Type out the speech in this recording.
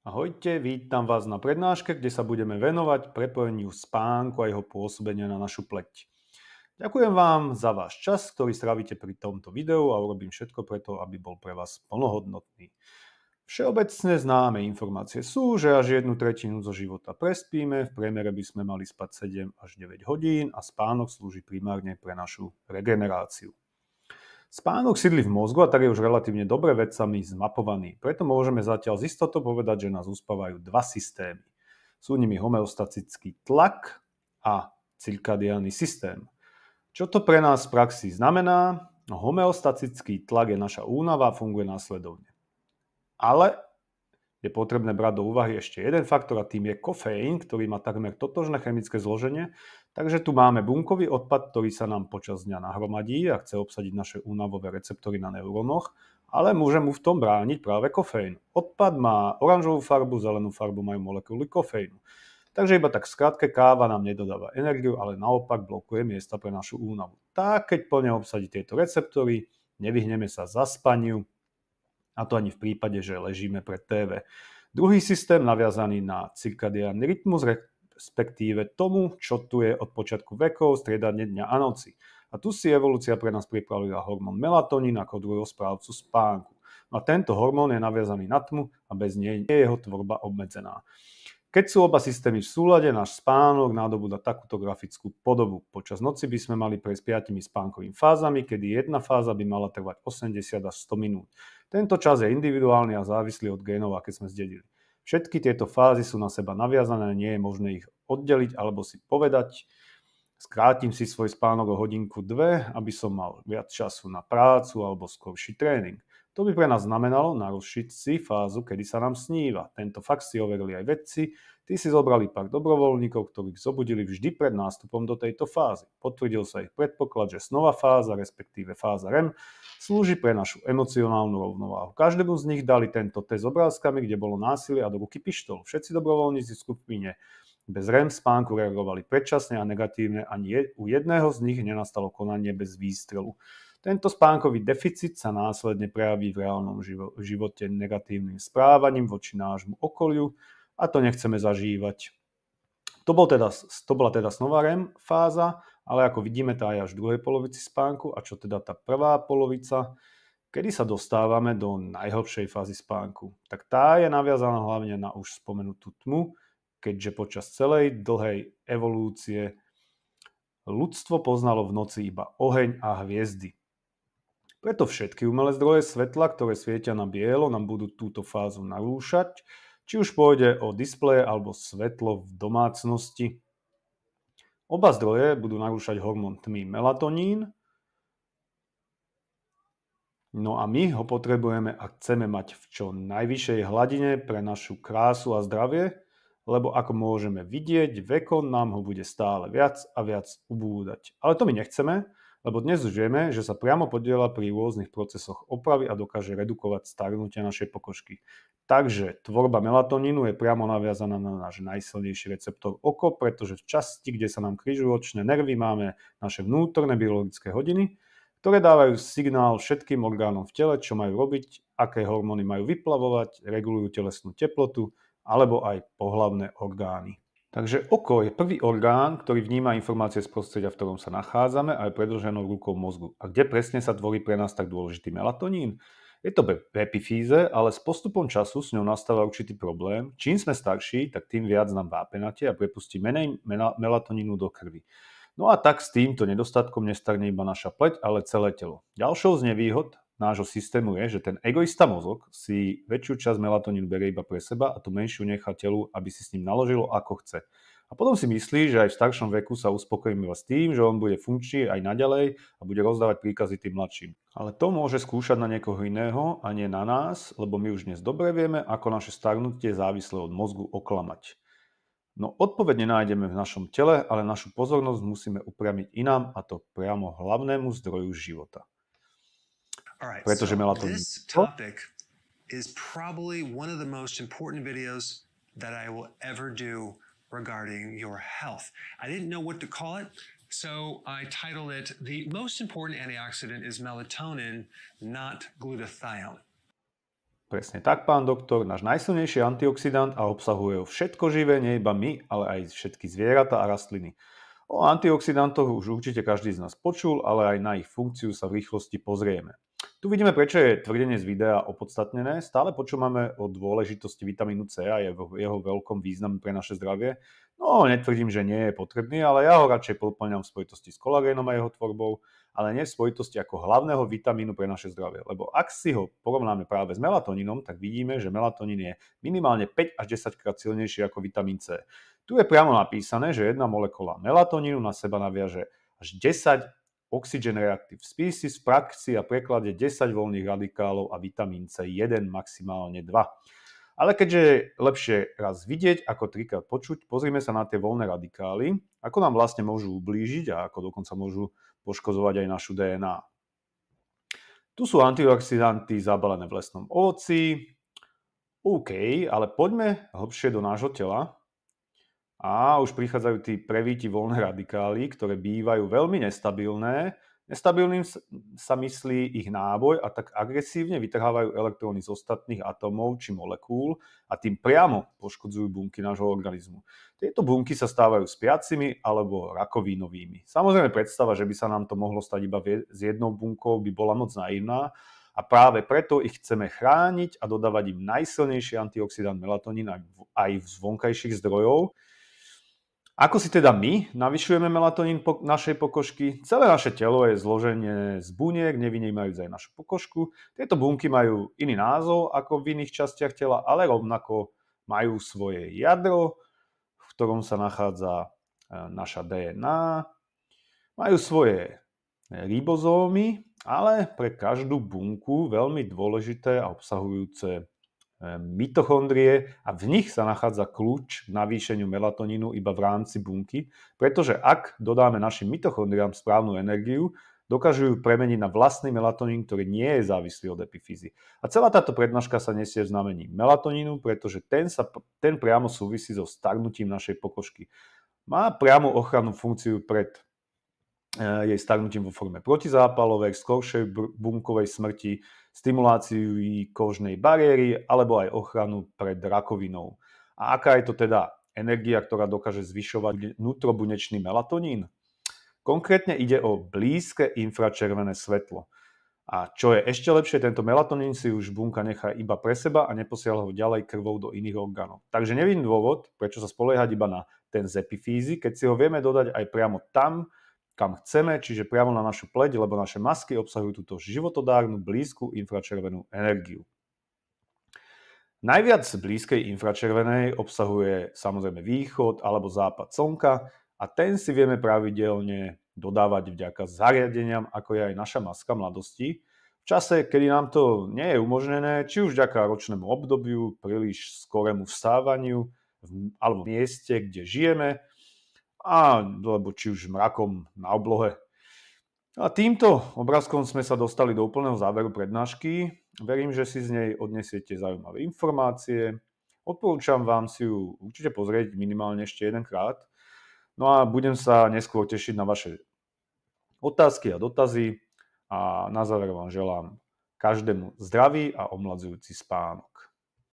Ahojte, vítam vás na prednáške, kde sa budeme venovať prepojeniu spánku a jeho pôsobenia na našu pleť. Ďakujem vám za váš čas, ktorý strávite pri tomto videu a urobím všetko preto, aby bol pre vás plnohodnotný. Všeobecne známe informácie sú, že až 1/3 zo života prespíme, v priemere by sme mali spať 7 až 9 hodín a spánok slúži primárne pre našu regeneráciu. Spánok sídli v mozgu a tak je už relatívne dobre vedcami zmapovaný. Preto môžeme zatiaľ z istotou povedať, že nás uspávajú dva systémy. Sú nimi homeostatický tlak a cirkadiánny systém. Čo to pre nás v praxi znamená? Homeostatický tlak je naša únava a funguje následovne. Ale je potrebné brať do úvahy ešte jeden faktor a tým je kofeín, ktorý má takmer totožné chemické zloženie. Takže tu máme bunkový odpad, ktorý sa nám počas dňa nahromadí a chce obsadiť naše únavové receptory na neurónoch, ale môže mu v tom brániť práve kofeín. Odpad má oranžovú farbu, zelenú farbu majú molekuly kofeínu. Takže iba tak v skratke, káva nám nedodáva energiu, ale naopak blokuje miesta pre našu únavu. Tak, keď plne obsadí tieto receptory, nevyhneme sa zaspaniu, a to ani v prípade, že ležíme pred TV. Druhý systém naviazaný na cirkadiánny rytmus, respektíve tomu, čo tu je od počiatku vekov, striedanie dňa a noci. A tu si evolúcia pre nás pripravila hormón melatonín ako druhého správcu spánku. No a tento hormón je naviazaný na tmu a bez nej je jeho tvorba obmedzená. Keď sú oba systémy v súlade, náš spánok nadobúda takúto grafickú podobu. Počas noci by sme mali prejsť 5 spánkovými fázami, kedy jedna fáza by mala trvať 80 až 100 minút. Tento čas je individuálny a závislý od génov, aké sme zdedili. Všetky tieto fázy sú na seba naviazané, nie je možné ich oddeliť alebo si povedať, skrátim si svoj spánok o hodinku, dve, aby som mal viac času na prácu alebo skorší tréning. To by pre nás znamenalo narušiť si fázu, kedy sa nám sníva. Tento fakt si overili aj vedci. Tí si zobrali pár dobrovoľníkov, ktorých zobudili vždy pred nástupom do tejto fázy. Potvrdil sa ich predpoklad, že snová fáza, respektíve fáza REM, slúži pre našu emocionálnu rovnováhu. Každému z nich dali tento test s obrázkami, kde bolo násilie a do ruky pištol. Všetci dobrovoľníci v skupine bez REM spánku reagovali predčasne a negatívne, ani u jedného z nich nenastalo konanie bez výstrelu. Tento spánkový deficit sa následne prejaví v reálnom živote negatívnym správaním voči nášmu okoliu a to nechceme zažívať. To bola teda snová REM fáza, ale ako vidíme, tá je až v druhej polovici spánku. A čo teda tá prvá polovica, kedy sa dostávame do najhlbšej fázy spánku? Tak tá je naviazaná hlavne na už spomenutú tmu, keďže počas celej dlhej evolúcie ľudstvo poznalo v noci iba oheň a hviezdy. Preto všetky umelé zdroje svetla, ktoré svietia na bielo, nám budú túto fázu narúšať, či už pôjde o displeje alebo svetlo v domácnosti. Oba zdroje budú narúšať hormón tmy melatonín, no a my ho potrebujeme, ak chceme mať v čo najvyššej hladine pre našu krásu a zdravie, lebo ako môžeme vidieť, vekom nám ho bude stále viac a viac ubúdať. Ale to my nechceme, lebo dnes už vieme, že sa priamo podieľa pri rôznych procesoch opravy a dokáže redukovať starnutie našej pokožky. Takže tvorba melatonínu je priamo naviazaná na náš najsilnejší receptor oko, pretože v časti, kde sa nám križujú očné nervy, máme naše vnútorné biologické hodiny, ktoré dávajú signál všetkým orgánom v tele, čo majú robiť, aké hormóny majú vyplavovať, regulujú telesnú teplotu alebo aj pohlavné orgány. Takže oko je prvý orgán, ktorý vníma informácie z prostredia, v ktorom sa nachádzame a je predĺženou rukou mozgu. A kde presne sa tvorí pre nás tak dôležitý melatonín? Je to v epifíze, ale s postupom času s ňou nastáva určitý problém. Čím sme starší, tak tým viac nám vápenatie a prepustí menej melatonínu do krvi. No a tak s týmto nedostatkom nestarne iba naša pleť, ale celé telo. Ďalšou z nevýhod nášho systému je, že ten egoista mozog si väčšiu časť melatonínu berie iba pre seba a tú menšiu nechá telu, aby si s ním naložilo ako chce. A potom si myslí, že aj v staršom veku sa uspokojíme s tým, že on bude funkčný aj naďalej a bude rozdávať príkazy tým mladším. Ale to môže skúšať na niekoho iného a nie na nás, lebo my už dnes dobre vieme, ako naše starnutie závislé od mozgu oklamať. No odpoveď nenájdeme v našom tele, ale našu pozornosť musíme upriamiť inám, a to priamo hlavnému zdroju života. All right, Pretože so melatonín. this topic is probably one of the most important videos that I will ever do regarding your health. I didn't know what to call it, so I titled it The Most Important Antioxidant is Melatonin, Not Glutathione. Presne tak, pán doktor, náš najsilnejší antioxidant a obsahuje ho všetko živé, nie iba my, ale aj všetky zvieratá a rastliny. O antioxidantoch už určite každý z nás počul, ale aj na ich funkciu sa v rýchlosti pozrieme. Tu vidíme, prečo je tvrdenie z videa opodstatnené. Stále počúvame o dôležitosti vitamínu C a jeho veľkom význame pre naše zdravie. No, netvrdím, že nie je potrebný, ale ja ho radšej poplňam v spojitosti s kolagénom a jeho tvorbou, ale nie v spojitosti ako hlavného vitamínu pre naše zdravie. Lebo ak si ho porovnáme práve s melatonínom, tak vidíme, že melatonín je minimálne 5 až 10 krát silnejší ako vitamín C. Tu je priamo napísané, že jedna molekula melatonínu na seba naviaže až 10 oxygen reactive species, v praxi a preklade 10 voľných radikálov a vitamín C 1, maximálne 2. Ale keďže je lepšie raz vidieť ako trikrát počuť, pozrime sa na tie voľné radikály, ako nám vlastne môžu ublížiť a ako dokonca môžu poškozovať aj našu DNA. Tu sú antioxidanty zabalené v lesnom ovoci. OK, ale poďme hlbšie do nášho tela. A už prichádzajú tí prevíti voľné radikály, ktoré bývajú veľmi nestabilné. Nestabilným sa myslí ich náboj a tak agresívne vytrhávajú elektróny z ostatných atómov či molekúl a tým priamo poškodzujú bunky nášho organizmu. Tieto bunky sa stávajú spiacimi alebo rakovinovými. Samozrejme predstava, že by sa nám to mohlo stať iba s jednou bunkou, by bola moc naivná a práve preto ich chceme chrániť a dodávať im najsilnejší antioxidant melatonín aj z vonkajších zdrojov. Ako si teda my navyšujeme melatonín našej pokožky? Celé naše telo je zloženie z buniek, nevynímajúc aj našu pokožku. Tieto bunky majú iný názov ako v iných častiach tela, ale rovnako majú svoje jadro, v ktorom sa nachádza naša DNA. Majú svoje ribozómy, ale pre každú bunku veľmi dôležité a obsahujúce mitochondrie a v nich sa nachádza kľúč k navýšeniu melatonínu iba v rámci bunky, pretože ak dodáme našim mitochondriám správnu energiu, dokážu ju premeniť na vlastný melatonín, ktorý nie je závislý od epifýzy. A celá táto prednáška sa nesie v znamení melatonínu, pretože ten priamo súvisí so starnutím našej pokožky. Má priamu ochrannú funkciu pred jej starnutím vo forme protizápalovej, skoršej bunkovej smrti, stimuláciu kožnej bariéry alebo aj ochranu pred rakovinou. A aká je to teda energia, ktorá dokáže zvyšovať vnútrobunečný melatonín? Konkrétne ide o blízke infračervené svetlo. A čo je ešte lepšie, tento melatonín si už bunka nechá iba pre seba a neposiela ho ďalej krvou do iných orgánov. Takže nevidím dôvod, prečo sa spoliehať iba na ten z epifýzy, keď si ho vieme dodať aj priamo tam, kam chceme, čiže priamo na našu pleť, lebo naše masky obsahujú túto životodárnu blízku infračervenú energiu. Najviac blízkej infračervenej obsahuje samozrejme východ alebo západ slnka a ten si vieme pravidelne dodávať vďaka zariadeniam, ako je aj naša maska mladosti. V čase, kedy nám to nie je umožnené, či už vďaka ročnému obdobiu, príliš skorému vstávaniu alebo v mieste, kde žijeme, alebo či už mrakom na oblohe. A týmto obrázkom sme sa dostali do úplného záveru prednášky. Verím, že si z nej odnesiete zaujímavé informácie. Odporúčam vám si ju určite pozrieť minimálne ešte jedenkrát. No a budem sa neskôr tešiť na vaše otázky a dotazy. A na záver vám želám každému zdravý a omladzujúci spánok.